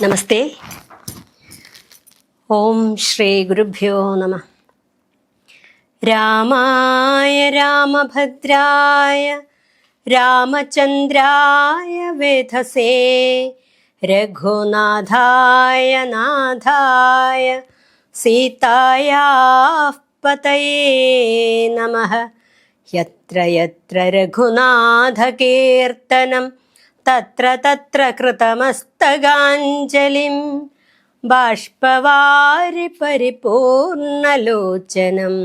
നമസ്തേ. ഓം ശ്രീ ഗുരുഭ്യോ നമഃ. രാമായ രാമഭദ്രായ രാമചന്ദ്രായ വേധസേ രഘുനാഥായ നാഥായ സീതായാഃ പതയേ നമഃ. യത്ര യത്ര രഘുനാഥകീർത്തനം തത്ര തത്ര കൃതമസ്തകാഞ്ജലിം ബാഷ്പവാരി പരിപൂർണലോചനം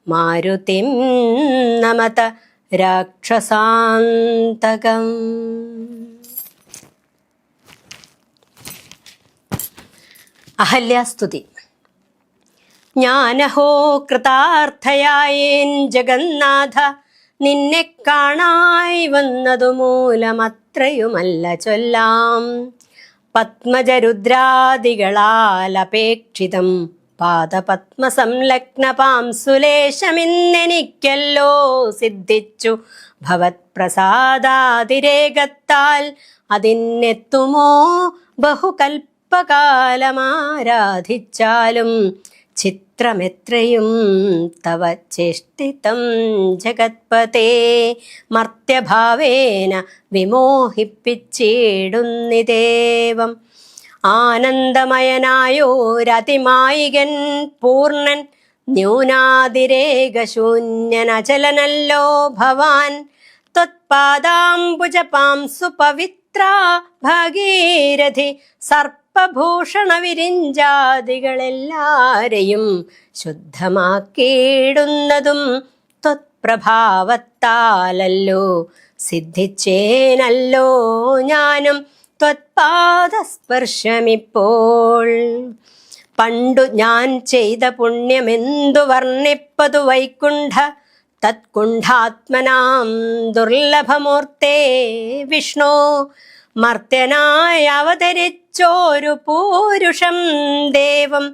മാരുതിം നമത രാക്ഷസാന്തകം. അഹല്യാസ്തുതി. ഞാനഹോ കൃതാർത്ഥയായേൻ ജഗന്നാഥ, നിന്നെ കാണായി വന്നതു മൂലമത്രയുമല്ല ചൊല്ലാം. പത്മജരുദ്രാദികളാൽ അപേക്ഷിതം പാദപത്മസംലഗ്ന പാംസുലേശമിന്നെനിക്കല്ലോ സിദ്ധിച്ചു ഭവത്പ്രസാദാതിരേകത്താൽ. അതിനെത്തുമോ ബഹുകൽപ്പകാലമാരാധിച്ചാലും ചിത്രമെത്രയും തവ ചേഷ്ടിതം ജഗത്പതേ. മർത്യഭാവേന വിമോഹിപ്പിച്ചിടുന്നിദേവം. ആനന്ദമയനായോരതിമായികൻ പൂർണ്ണൻ ന്യൂനാതിരേകശൂന്യനചലനല്ലോ ഭവാൻ. ത്വത്പാദാംബുജപാംസു പവിത്രാ ഭാഗീരഥി സർപ്പഭൂഷണവിരിഞ്ചാദികളെല്ലാരെയും ശുദ്ധമാക്കിയിടുന്നതും ത്വത്പ്രഭാവത്താലല്ലോ. സിദ്ധിച്ചേനല്ലോ ഞാനും ത്വത്പാദസ്പർശമിപ്പോൾ. പണ്ടു ഞാൻ ചെയ്ത പുണ്യമെന്തു വർണ്ണിപ്പതു വൈകുണ്ഠ തത്കുണ്ഠാത്മനാം ദുർലഭമൂർത്തേ വിഷ്ണു. മർത്യനായി അവതരിച്ചോരു പൂരുഷം ദേവം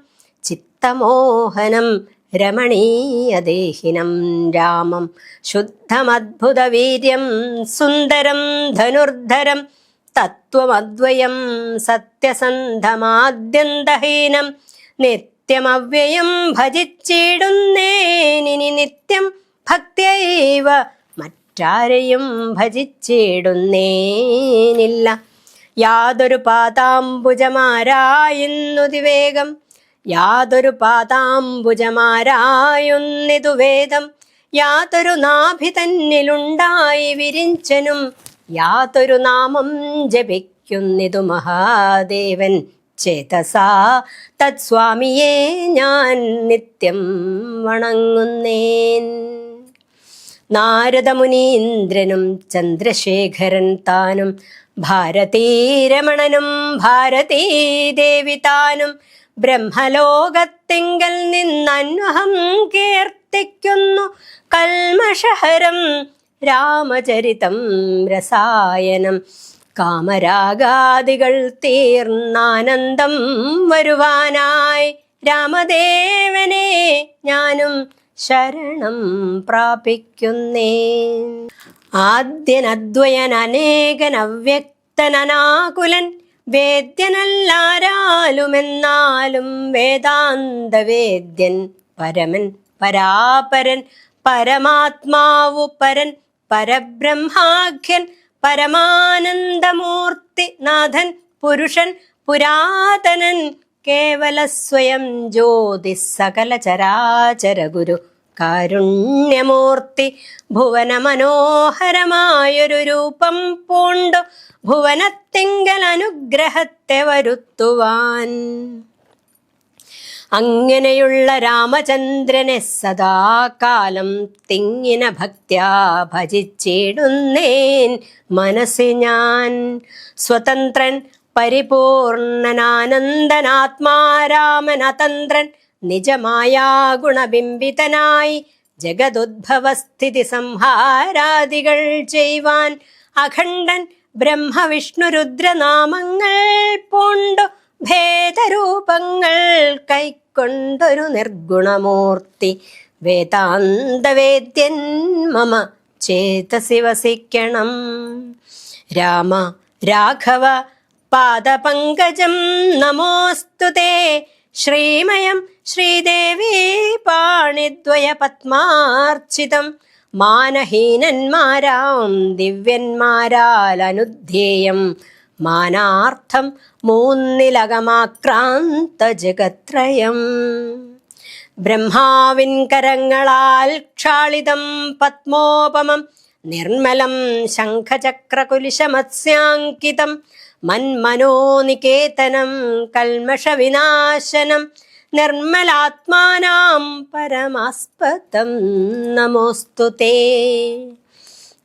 ചിത്തമോഹനം രമണീയദേഹിനം രാമം. ശുദ്ധമദ്ഭുതവീര്യം സുന്ദരം ധനുർധരം തത്വമദ്വയം സത്യസന്ധമാദ്യന്തഹീനം. നിത്യമവ്യയം ഭജിച്ചിടുന്നേനിനി നിത്യം ഭക്ത്യൈവ മറ്റാരെയും ഭജിച്ചിടുന്നേനില്ല. യാതൊരു പാദാംബുജമാരായുന്നുതിവേഗം, യാതൊരു പാദാംബുജമാരായുന്നിതു വേദം. യാതൊരു നാഭി തന്നിലുണ്ടായി വിരിഞ്ചനും, യാതൊരു നാമം ജപിക്കുന്നിതു മഹാദേവൻ ചേതസാ. തത്സ്വാമിയെ ഞാൻ നിത്യം വണങ്ങുന്നേൻ. നാരദമുനീന്ദ്രനും ചന്ദ്രശേഖരൻ താനും ഭാരതീരമണനും ഭാരതീദേവി താനും ബ്രഹ്മലോകത്തിങ്കൽ നിന്നന്വഹം കീർത്തിക്കുന്നു കൽമഷഹരം രാമചരിതം രസായനം. കാമരാഗാദികൾ തീർന്നാനന്ദം വരുവാനായി രാമദേവനെ ഞാനും ശരണം പ്രാപിക്കുന്നേ. ആദ്യനദ്വയൻ അനേകൻ അവ്യക്തനാകുലൻ വേദ്യനല്ലാരാലുമെന്നാലും വേദാന്തവേദ്യൻ പരമൻ പരാപരൻ പരമാത്മാവു പരൻ പരബ്രഹ്മാഖ്യൻ പരമാനന്ദമൂർത്തി നാഥൻ പുരുഷൻ പുരാതനൻ കേവല സ്വയം ജ്യോതി സകല ചരാചര ഗുരു കാരുണ്യമൂർത്തി. ഭുവന മനോഹരമായൊരു രൂപം പൂണ്ടു ഭുവനത്തിങ്കൽ അനുഗ്രഹത്തെ വരുത്തുവാൻ. അങ്ങനെയുള്ള രാമചന്ദ്രനെ സദാകാലം തിങ്ങിന ഭക്ത്യാ ഭജിച്ചിടുന്നേൻ മനസ്സി ഞാൻ. സ്വതന്ത്രൻ പരിപൂർണനാനന്ദനാത്മാരാമൻ അതന്ത്രൻ നിജമായാ ഗുണബിംബിതനായി ജഗദുദ്ഭവസ്ഥിതി സംഹാരാദികൾ ചെയ്യുവാൻ. അഖണ്ഡൻ ബ്രഹ്മവിഷ്ണുരുദ്രനാമങ്ങൾ പൂണ്ടു ഭേദരൂപങ്ങൾ കൈക്കൊണ്ടൊരു നിർഗുണമൂർത്തി. വേദാന്തവേദ്യൻ മമ ചേതസി വസിക്കണം. രാമ രാഘവ പാദപങ്കജം നമോസ്തു തേ. ശ്രീമയം ശ്രീദേവീ പാണിദ്വയ പത്മാർച്ചിതം. മാനഹീനന്മാരാം ദിവ്യന്മാരാൽ അനുധ്യേയം. മാനാർത്ഥം മൂന്നിലകമാക്രാന്ത ജഗത്രയം. ബ്രഹ്മാവിൻ കരങ്ങളാൽ ക്ഷാളിതം പത്മോപമം നിർമ്മലം ശംഖചക്രകുലിശമത്സ്യാങ്കിതം. മന്മനോനികേതനം കൽമഷവിനാശനം. നിർമ്മലാത്മാനാം പരമാസ്പദം നമോസ്തു തേ.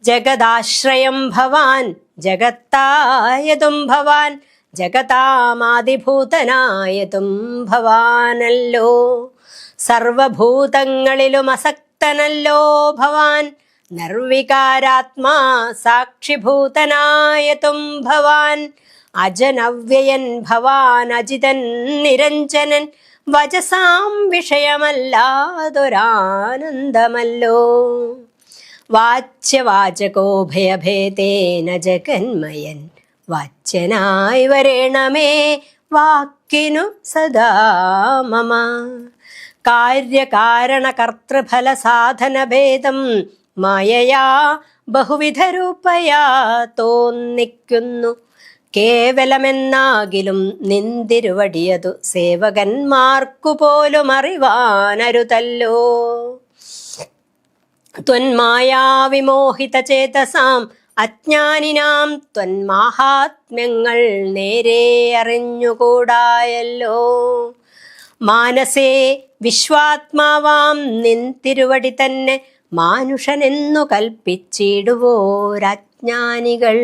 ജഗദാശ്രയം ഭവാൻ ജഗത്തായതും ഭവാൻ. ജഗതാമാദിഭൂതനായതും ഭവാനല്ലോ. സർവഭൂതങ്ങളിലും അസക്തനല്ലോ ഭവാൻ. നിർവികാരാത്മാ സാക്ഷിഭൂതനായതും ഭവാൻ. അജനവ്യയൻ ഭവാൻ അജിതൻ നിരഞ്ജനൻ. വചസാം വിഷയമല്ലാതൊരാനന്ദമല്ലോ. വാച്യവാചകോഭയഭേദേന ജഗന്മയൻ. വാച്യനായി വരേണമേ വാക്കിനു സദാ മമ. കാര്യകാരണകർത്തൃഫല സാധനഭേദം മായയാ ബഹുവിധരൂപയാ തോന്നിക്കുന്നു. കേവലമെന്നാകിലും നിന്തിരുവടിയതു സേവകന്മാർക്കു പോലും അറിവാനരുതല്ലോ. ത്വന്മായാവിമോഹിത ചേതസാം അജ്ഞാനിനാം ത്വന്മാഹാത്മ്യങ്ങൾ നേരെ അറിഞ്ഞുകൂടായല്ലോ. മാനസേ വിശ്വാത്മാവാം നിൻ തിരുവടി തന്നെ മാനുഷനെന്നു കൽപ്പിച്ചിടുവോരജ്ഞാനികൾ.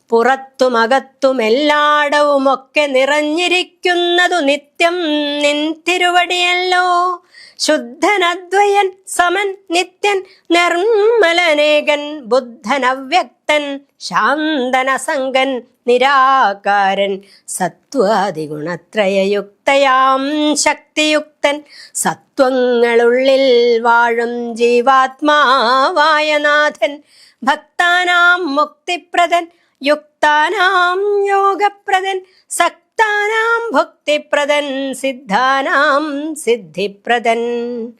പുറത്തുമകത്തുമെല്ലാടവുമൊക്കെ നിറഞ്ഞിരിക്കുന്നതു നിത്യം നിൻ തിരുവടിയല്ലോ. ശുദ്ധനദ്വയൻ സമൻ നിത്യൻ നിർമ്മലനേകൻ. ബുദ്ധനവ്യക്തൻ ശാന്തനസംഗൻ നിരാകാരൻ. സത്വാദിഗുണത്രയയുക്തയാം ശക്തിയുക്തൻ. സത്വങ്ങളുള്ളിൽ വാഴും ജീവാത്മാവായ നാഥൻ. ഭക്താനാം മുക്തിപ്രദൻ യുക്താനാം യോഗപ്രദൻ. സക്താനാം ഭുക്തിപ്രദൻ സിദ്ധാനാം സിദ്ധിപ്രദൻ.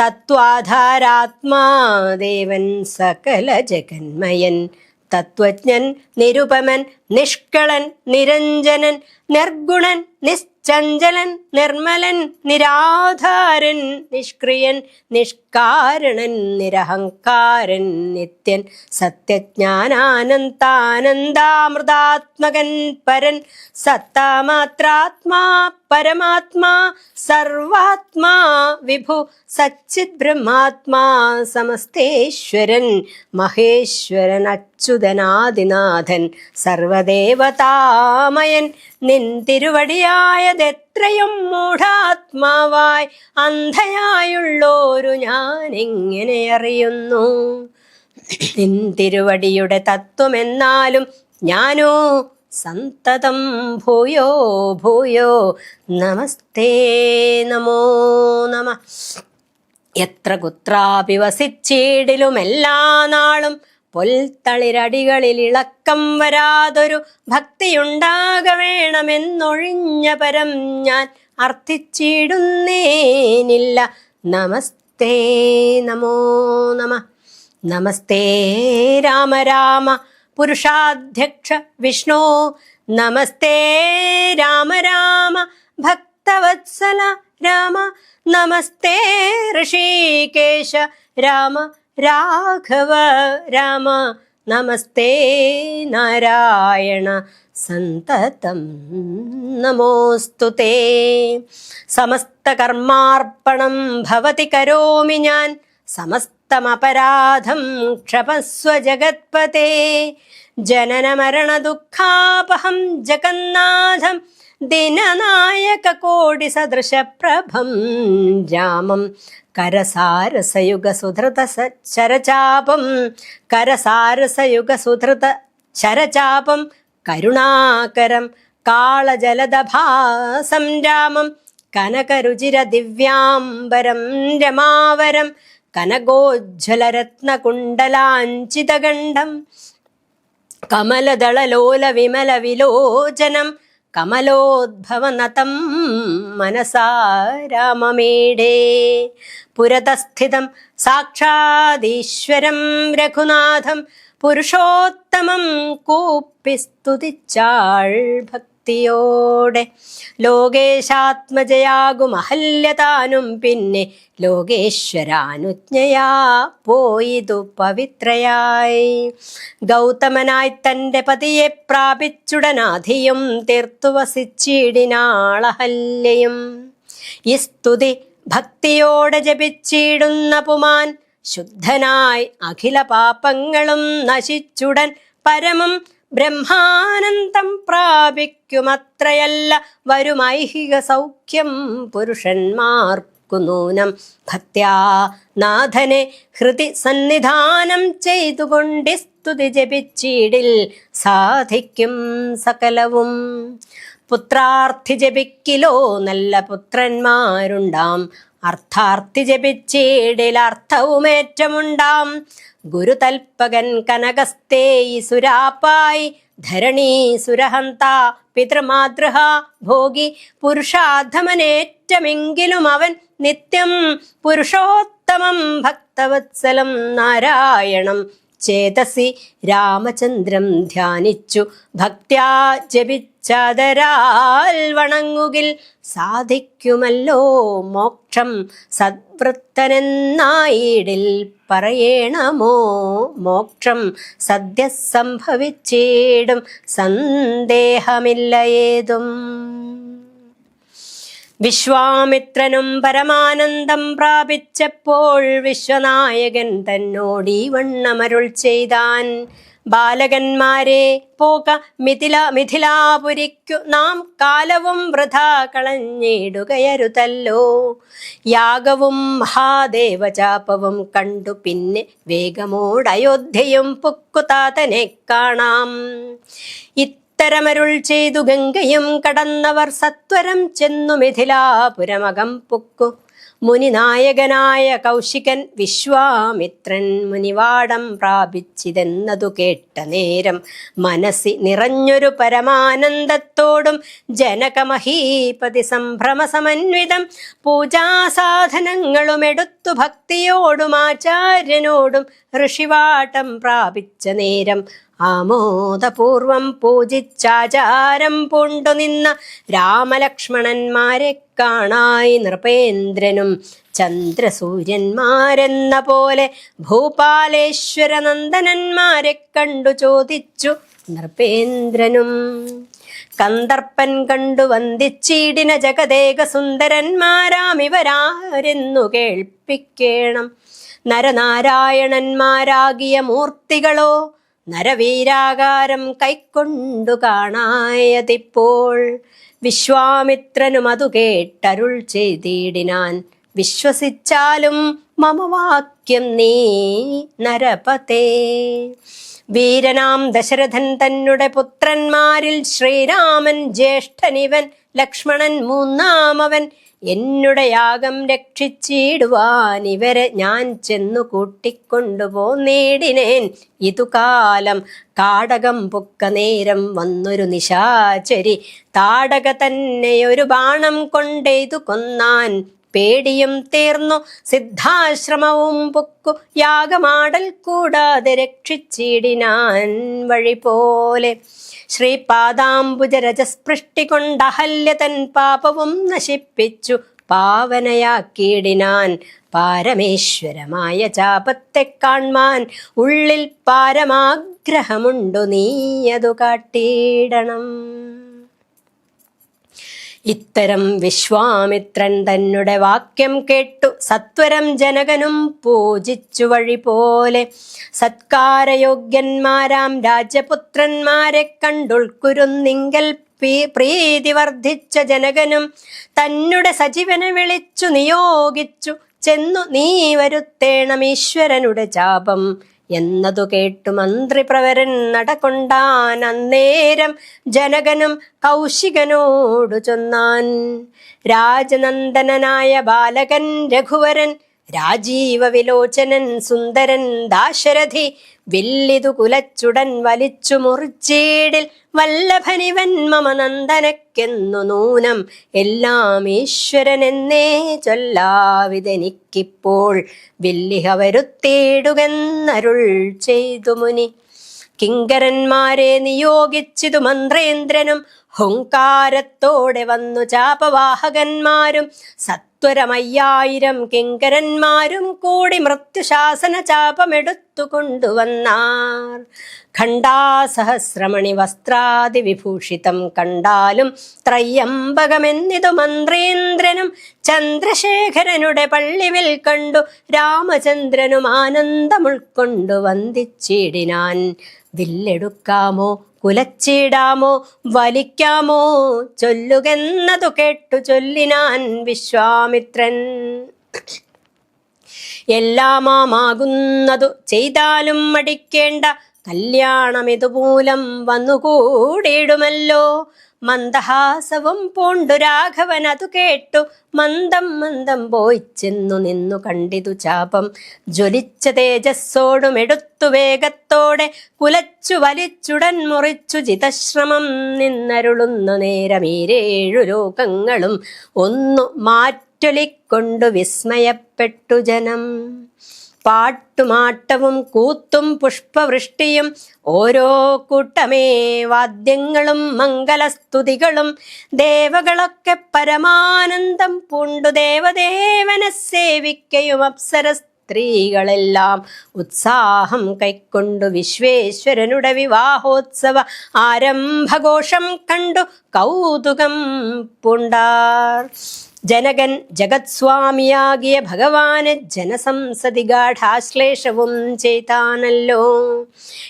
തത്വാധാരാത്മാദേവൻ സകല ജഗന്മയൻ. തത്വജ്ഞൻ നിരുപമൻ നിഷ്കളൻ നിരഞ്ജനൻ. നിർഗുണൻ നിശ്ചഞ്ചലൻ നിർമ്മലൻ നിരാധാരൻ. നിഷ്ക്രിയൻ നിഷ്കാരണൻ നിരഹങ്കാരൻ. നിത്യൻ സത്യജ്ഞാനാനന്ദാനന്ദാമൃതാത്മകൻ പരൻ. സത്താമാത്രാത്മാ പരമാത്മാ സർവാത്മാ വിഭു. സച്ചിത് ബ്രഹ്മാത്മാ സമസ്തേശ്വരൻ. മഹേശ്വരൻ അച്യുതനാദിനാഥൻ. സർവദേവതാമയൻ. നിൻ തിരുവടിയായതെത്രയും മൂഢാത്മാവായി അന്ധയായുള്ളോരു ഞാനെങ്ങനെ അറിയുന്നു. നിൻ തിരുവടിയുടെ തത്വമെന്നാലും ഞാനോ സന്തതം ഭൂയോ ഭൂയോ നമസ്തേ നമോ നമ. എത്ര കുത്രാപി വസിച്ചിടിലും എല്ലാ നാളും പൊൽത്തളിരടികളിൽ ഇളക്കം വരാതൊരു ഭക്തിയുണ്ടാക വേണമെന്നൊഴിഞ്ഞ പരം ഞാൻ അർത്ഥിച്ചിടുന്നേനില്ല. നമസ്തേ നമോ നമ. നമസ്തേ രാമ രാമ പുരുഷാധ്യക്ഷ വിഷ്ണു. നമസ്തേ രാമ രാമ ഭക്തവത്സല രാമ. നമസ്തേ ഋഷികേശ രാമ രാഘവ രാമ. നമസ്തേ നാരായണ സന്തതം നമോസ്തു തേ. സമസ്തകർമാർപ്പണം ഭവതി കരോമി ഞാൻ. സമസ്തമപരാധം ക്ഷമസ്വ ജഗത്പതേ. ജനനമരണ ദുഃഖാപഹം ജഗന്നാഥം. ദിനനായക കോടി സദൃശപ്രഭം രാമം. കരസാരസയുഗസുധൃത ശരചാപം. കരസാരസയുഗസുധൃത ശരചാപം. കരുണാകരം കാളജലദഭാസം രാമം. കനകരുചിര ദിവ്യാംബരം രമാവരം. കനകോജ്വലരത്നകുണ്ടലാഞ്ചിതഗണ്ഡം. കമലദളലോല വിമല വിലോചനം കമലോദ്ഭവനതം മനസാ രാമമീഡേ. പുരതസ്ഥിതം സാക്ഷാദീശ്വരം രഘുനാഥം പുരുഷോത്തമം കൂപ്പി സ്തുതിച്ചാൾ ഭക്തിയോടെ. ലോകേശാത്മജയാകുമഹല്യതാനും പിന്നെ ലോകേശ്വരാനുജ്ഞയാ പോയിതു പവിത്രയായി. ഗൗതമനായി തൻ്റെ പതിയെ പ്രാപിച്ചുടനാധിയും തീർത്തു വസിച്ചിടിനാളഹല്യയും. ഈ സ്തുതി ഭക്തിയോടെ ജപിച്ചിടുന്ന പുമാൻ ശുദ്ധനായി അഖില പാപങ്ങളും നശിച്ചുടൻ പരമം ബ്രഹ്മാനന്ദം പ്രാപിക്കുമത്രയല്ല വരുമൈഹിക സൗഖ്യം പുരുഷന്മാർക്കു നൂനം. ഭക്ത്യാ നാഥനെ ഹൃദി സന്നിധാനം ചെയ്തുകൊണ്ട് സ്തുതി ജപിച്ചിടിൽ സാധിക്കും സകലവും. പുത്രാർത്ഥി ജപിക്കിലോ നല്ല പുത്രന്മാരുണ്ടാം, അർത്ഥാർത്ഥി ജപിച്ചിടിൽ അർത്ഥവുമേറ്റമുണ്ടാം. ഗുരുതൽപകൻ കനകസ്തേയി സുരാപ്പായി ധരണീ സുരഹന്ത പിതൃമാതൃഹ ഭോഗി പുരുഷാധമനേറ്റമെങ്കിലും അവൻ നിത്യം പുരുഷോത്തമം ഭക്തവത്സലം നാരായണം ചേതസി രാമചന്ദ്രം ധ്യാനിച്ചു ഭക്ത്യാ ജപിച്ചതരാൽ വണങ്ങുകിൽ സാധിക്കുമല്ലോ മോക്ഷം. സദ്വൃത്തനെന്നായിടിൽ പറയണമോ മോക്ഷം സദ്യ സംഭവിച്ചിടും സന്ദേഹമില്ല ഏതും. വിശ്വാമിത്രനും പരമാനന്ദം പ്രാപിച്ചപ്പോൾ വിശ്വനായകൻ തന്നോടീ വണ്ണമരുൾ ചെയ്താൻ. ബാലകന്മാരെ പോക മിഥിലാപുരിക്കു നാം കാലവും വൃഥാ കളഞ്ഞിടുകയരുതല്ലോ. യാഗവും മഹാദേവചാപവും കണ്ടു പിന്നെ വേഗമോടയോധ്യയും പുക്കുതാതനെ കാണാം. ഇത്തരമരുൾ ചെയ്തു ഗംഗയും കടന്നവർ സത്വരം ചെന്നു മിഥിലാപുരമകം പുക്കു. മുനിനായകനായ കൗശികൻ വിശ്വാമിത്രൻ മുനിവാടം പ്രാപിച്ചിതെന്നതു കേട്ട നേരം മനസ്സി നിറഞ്ഞൊരു പരമാനന്ദത്തോടും ജനകമഹീപതി സംഭ്രമസമന്വിതം പൂജാസാധനങ്ങളും എടുത്തു ഭക്തിയോടും ആചാര്യനോടും ഋഷിവാട്ടം പ്രാപിച്ച നേരം ആമോദപൂർവം പൂജിച്ചാചാരം പൂണ്ടു നിന്ന രാമലക്ഷ്മണന്മാരെ കാണായി നൃപേന്ദ്രനും ചന്ദ്രസൂര്യന്മാരെന്ന പോലെ ഭൂപാലേശ്വര നന്ദനന്മാരെ കണ്ടു ചോദിച്ചു നൃപേന്ദ്രനും. കന്ദർപ്പൻ കണ്ടു വന്ദിച്ചിടിന ജഗദേക സുന്ദരന്മാരാമിവരാരെന്നു കേൾപ്പിക്കേണം. നരനാരായണന്മാരാകിയ മൂർത്തികളോ നരവീരാകാരം കൈക്കൊണ്ടു കാണായതിപ്പോൾ. വിശ്വാമിത്രനും അതു കേട്ടരുൾ ചെയ്തിടിനാൻ. വിശ്വസിച്ചാലും മമ വാക്യം നീ നരപതേ. വീരനാം ദശരഥൻ തന്നെ പുത്രന്മാരിൽ ശ്രീരാമൻ ജ്യേഷ്ഠനിവൻ, ലക്ഷ്മണൻ മൂന്നാമവൻ. എന്നുടെ യാഗം രക്ഷിച്ചിടുവാൻ ഇവരെ ഞാൻ ചെന്നു കൂട്ടിക്കൊണ്ടുപോന്നേടിനേൻ. ഇതുകാലം കാടകം പൊക്ക നേരം വന്നൊരു നിശാചരി താടക തന്നെ ഒരു ബാണം കൊണ്ടെയ്തു കൊന്നാൻ. പേടിയും തീർന്നു സിദ്ധാശ്രമവും പൊക്കു യാഗമാടൽ കൂടാതെ രക്ഷിച്ചിടിനാൻ വഴി പോലെ. ശ്രീപാദാംബുജരജസ്പൃഷ്ടി കൊണ്ടഹല്യ തൻ പാപവും നശിപ്പിച്ചു പാവനയാക്കിയിടിനാൻ. പാരമേശ്വരമായ ചാപത്തെ കാൺമാൻ ഉള്ളിൽ പാരമാഗ്രഹമുണ്ടു, നീയതു കാട്ടിയിടണം. ഇത്തരം വിശ്വാമിത്രൻ തന്നെ വാക്യം കേട്ടു സത്വരം ജനകനും പൂജിച്ചു വഴി പോലെ. സത്കാരയോഗ്യന്മാരാം രാജപുത്രന്മാരെ കണ്ടുൾക്കുരുന്നിങ്കൽ പ്രീതി വർദ്ധിച്ച ജനകനും തന്നെ സജീവനെ വിളിച്ചു നിയോഗിച്ചു ചെന്നു നീ വരുത്തേണം ഈശ്വരനുടെ ചാപം എന്നതു കേട്ടു മന്ത്രിപ്രവരൻ നടകൊണ്ടാൻ. അന്നേരം ജനകനും കൗശികനോടു ചൊന്നാൻ. രാജനന്ദനായ ബാലകൻ രഘുവരൻ രാജീവ വിലോചനൻ സുന്ദരൻ ദാശരഥി വില്ലിതു കുലച്ചുടൻ വലിച്ചു മുറിച്ചീടിൽ വല്ലഭനിവൻ മമ നന്ദനക്കെന്നു നൂനം എല്ലാം ഈശ്വരനെന്നേ ചൊല്ലാവിതെനിക്കിപ്പോൾ വില്ലിഹ വരുത്തിയിടുകെന്നരുൾ ചെയ്തു മുനി. കിങ്കരന്മാരെ നിയോഗിച്ചിതു മന്ത്രേന്ദ്രനും ഹുങ്കാരത്തോടെ വന്നു ചാപവാഹകന്മാരും സത്വരമയ്യായിരം കിങ്കരന്മാരും കൂടി മൃത്യുശാസന ചാപമെടുത്തു കൊണ്ടുവന്നാർ. ഖണ്ഡാസഹസ്രമണി വസ്ത്രാദി വിഭൂഷിതം കണ്ടാലും ത്രയ്യംബകമെന്നിതു മന്ത്രേന്ദ്രനും ചന്ദ്രശേഖരനുടെ പള്ളിവിൽ കണ്ടു രാമചന്ദ്രനും ആനന്ദമുൾക്കൊണ്ടു വന്ദിച്ചിടിനാൻ. വില്ലെടുക്കാമോ കുലച്ചിടാമോ വലിക്കാമോ ചൊല്ലുകെന്നതു കേട്ടു ചൊല്ലിനാൻ വിശ്വാമിത്രൻ. എല്ലാമാകുന്നതു ചെയ്താലും മടിക്കേണ്ട കല്യാണമിതുമൂലം വന്നുകൂടിയിടുമല്ലോ. മന്ദഹാസവും പൂണ്ടു രാഘവൻ അതു കേട്ടു മന്ദം മന്ദം പോയി ചെന്നു നിന്നു കണ്ടിതു ചാപം ജ്വലിച്ച തേജസ്സോടും എടുത്തു വേഗത്തോടെ കുലച്ചു വലിച്ചുടൻ മുറിച്ചു ചിതശ്രമം നിന്നരുളുന്നു നേരമീരേഴു ലോകങ്ങളും ഒന്നു മാറ്റൊലിക്കൊണ്ടു വിസ്മയപ്പെട്ടു ജനം. പാട്ടുമാട്ടവും കൂത്തും പുഷ്പവൃഷ്ടിയും ഓരോ കൂട്ടമേ വാദ്യങ്ങളും മംഗലസ്തുതികളും ദേവകളൊക്കെ പരമാനന്ദം പൂണ്ടു ദേവദേവനെ സേവിക്കയും അപ്സര സ്ത്രീകളെല്ലാം ഉത്സാഹം കൈക്കൊണ്ടു വിശ്വേശ്വരനുടെ വിവാഹോത്സവ ആരംഭഘോഷം കണ്ടു കൗതുകം പൂണ്ടാർ. ജനകൻ ജഗത്സ്വാമിയാകിയ ഭഗവാന് ജനസംസതി ഗാഠാശ്ലേഷവും ചെയ്താനല്ലോ.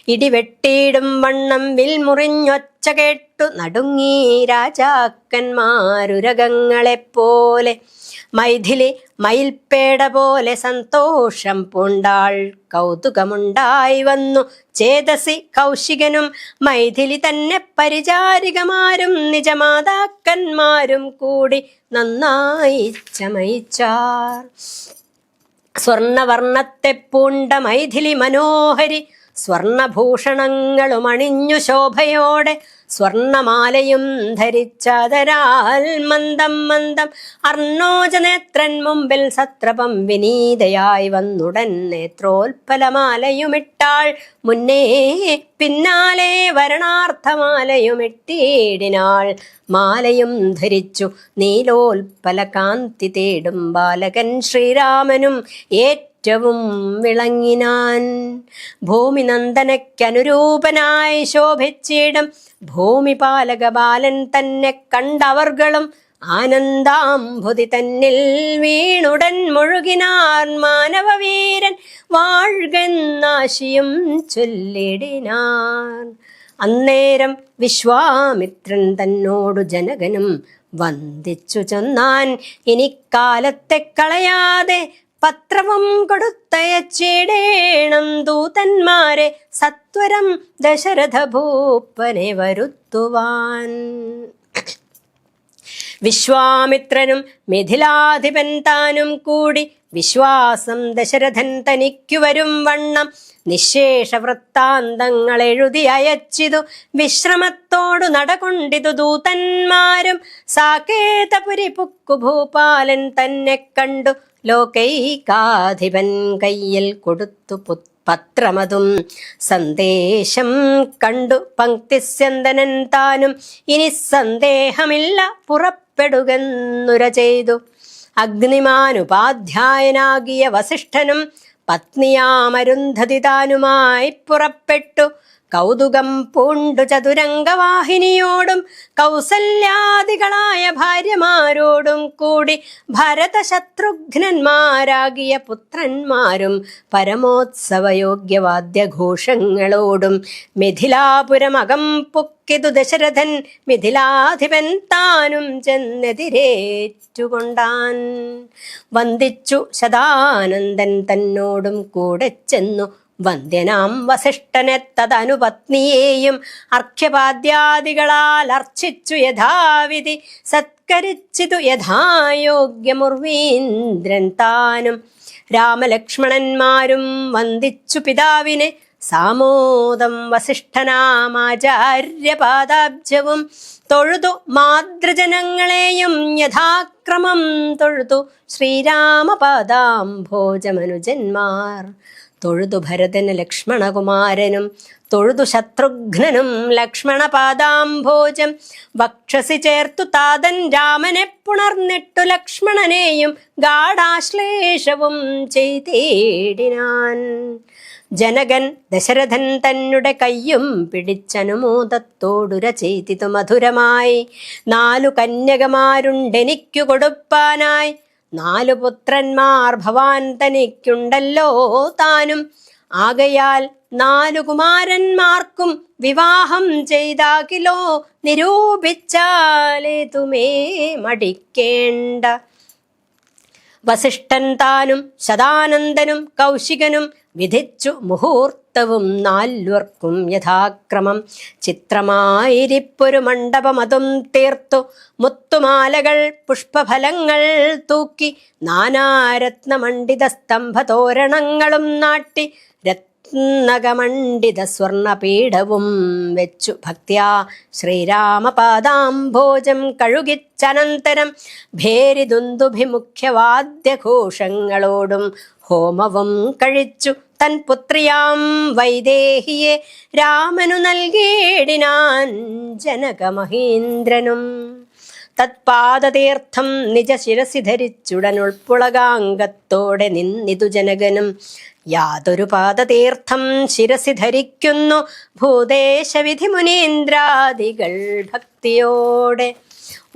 ഇടിവെട്ടിയിടും വണ്ണം വിൽമുറിഞ്ഞൊച്ച കേട്ടു നടുങ്ങി രാജാക്കന്മാരുരകങ്ങളെപ്പോലെ. മൈഥിലി മയിൽപ്പേട പോലെ സന്തോഷം പൂണ്ടാൾ. കൗതുകമുണ്ടായി വന്നു ചേതസി കൗശികനും മൈഥിലി തന്നെ പരിചാരികമാരും നിജമാതാക്കന്മാരും കൂടി നന്നായി ചമയിച്ചാർ. സ്വർണവർണ്ണത്തെ പൂണ്ട മൈഥിലി മനോഹരി സ്വർണഭൂഷണങ്ങളും അണിഞ്ഞു ശോഭയോടെ സ്വർണമാലയും ധരിച്ചതരാൽ മന്ദം മന്ദം അർണോജനേത്രൻ മുമ്പിൽ സത്രപം വിനീതയായി വന്നുടൻ നേത്രോൽപലമാലയുമിട്ടാൾ. മുന്നേ പിന്നാലെ വരണാർത്ഥമാലയുമിട്ടിടിനാൾ. മാലയും ധരിച്ചു നീലോൽപല കാന്തി തേടും ബാലകൻ ശ്രീരാമനും ഏറ്റവും വിളങ്ങിനാൻ. ഭൂമി നന്ദനയ്ക്കനുരൂപനായി ശോഭിച്ചിടും ഭൂമിപാലക ബാലൻ തന്നെ കണ്ടവർകളും ആനന്ദാംഭുതി തന്നിൽ വീണുടൻ മുഴുകിനാർ. മാനവവീരൻ വാഴ്കെന്നാശിയും ചൊല്ലിടിനാർ. അന്നേരം വിശ്വാമിത്രൻ തന്നോടു ജനകനും വന്ദിച്ചു ചൊന്നാൻ. ഇനിക്കാലത്തെ കളയാതെ പത്രവും കൊടുത്തയച്ചിടേണം ദൂതന്മാരെ സത്വരം ദശരഥ ഭൂപ്പനെ വരുത്തുവാൻ. വിശ്വാമിത്രനും മിഥിലാധിപൻ താനും കൂടി വിശ്വാസം ദശരഥൻ തനിക്കു വരും വണ്ണം നിശേഷ വൃത്താന്തങ്ങൾ എഴുതി അയച്ചിതു. വിശ്രമത്തോടു നടകൊണ്ടിതു ദൂതന്മാരും. സാകേതപുരി പുക്കു ഭൂപാലൻ തന്നെ കണ്ടു ലോകൈകാധിപൻ കയ്യിൽ കൊടുത്തു പത്രമതും. സന്ദേശം കണ്ടു പങ്ക്തിസ്യന്തനൻ താനും ഇനി സന്ദേഹമില്ല പുറപ്പെടുകെന്നുര ചെയ്തു. അഗ്നിമാനുപാധ്യായനാകിയ വസിഷ്ഠനും പത്നിയാമരുന്ധതി താനുമായി പുറപ്പെട്ടു. കൗതുകം പൂണ്ടു ചതുരംഗവാഹിനിയോടും കൗസല്യാദികളായ ഭാര്യമാരോടും കൂടി ഭരതശത്രുഘ്നന്മാരാകിയ പുത്രന്മാരും പരമോത്സവയോഗ്യവാദ്യഘോഷങ്ങളോടും മിഥിലാപുരമകം പൊക്കിതു ദശരഥൻ. മിഥിലാധിപൻ താനും ചെന്നെതിരേറ്റുകൊണ്ടാൻ. വന്ദിച്ചു ശതാനന്ദൻ തന്നോടും കൂടെ ചെന്നു വന്ദ്യനാം വസിഷ്ഠനെ തദനുപത്നിയെയും അർഘ്യപാദ്യാദികളാൽ അർച്ചിച്ചു യഥാവിധി. സത്കരിച്ചിതു യഥായോഗ്യമുർവീന്ദ്രൻ താനും. രാമലക്ഷ്മണന്മാരും വന്ദിച്ചു പിതാവിനെ, സാമോദം വസിഷ്ഠനാമാചാര്യപാദാബ്ജവും തൊഴുതു. മാതൃജനങ്ങളെയും യഥാക്രമം തൊഴുതു. ശ്രീരാമപാദാംഭോജമനുജന്മാർ തൊഴുതു. ഭരതന് ലക്ഷ്മണകുമാരനും തൊഴുതു. ശത്രുഘ്നനും ലക്ഷ്മണപാദാംഭോജം വക്ഷസി ചേർത്തു. താതൻ രാമനെ പുണർന്നിട്ടു ലക്ഷ്മണനെയും ഗാഢാശ്ലേഷവും ചെയ്തേടിനാൻ. ജനകൻ ദശരഥൻ തന്നെ കയ്യും പിടിച്ചനുമോദത്തോടുര ചെയ്തിതു മധുരമായി. 4 കന്യകമാരുണ്ടെനിക്കു കൊടുപ്പാനായി, 4 പുത്രന്മാർ ഭവാൻ തനിക്കുണ്ടല്ലോ താനും. ആകയാൽ 4 കുമാരന്മാർക്കും വിവാഹം ചെയ്താകിലോ, നിരൂപിച്ചാലേതുമേ മടിക്കേണ്ട. വസിഷ്ഠൻ താനും ശതാനന്ദനും കൗശികനും വിധിച്ചു മുഹൂർത്തവും 4 യഥാക്രമം. ചിത്രമായിരിപ്പൊരു മണ്ഡപമതും തീർത്തു. മുത്തുമാലകൾ പുഷ്പഫലങ്ങൾ തൂക്കി. നാനാരത്നമണ്ഡിത സ്തംഭതോരണങ്ങളും നാട്ടി. രത്നകമണ്ഡിത സ്വർണപീഠവും വെച്ചു. ഭക്ത്യാ ശ്രീരാമപാദാംഭോജം കഴുകിച്ചനന്തരം ഭേരിദുന്ദുഭിമുഖ്യവാദ്യഘോഷങ്ങളോടും ഹോമവും കഴിച്ചു. തൻ പുത്രിയാം വൈദേഹിയെ രാമനു നൽകിയിടിനാൻ ജനകമഹീന്ദ്രനും. തത്പാദതീർത്ഥം നിജ ശിരസി ധരിച്ചുടനുൾപ്പുളകാംഗത്തോടെ നിന്നിതു ജനകനും. യാതൊരു പാദതീർത്ഥം ശിരസി ധരിക്കുന്നു ഭൂദേശവിധി മുനീന്ദ്രാദികൾ ഭക്തിയോടെ.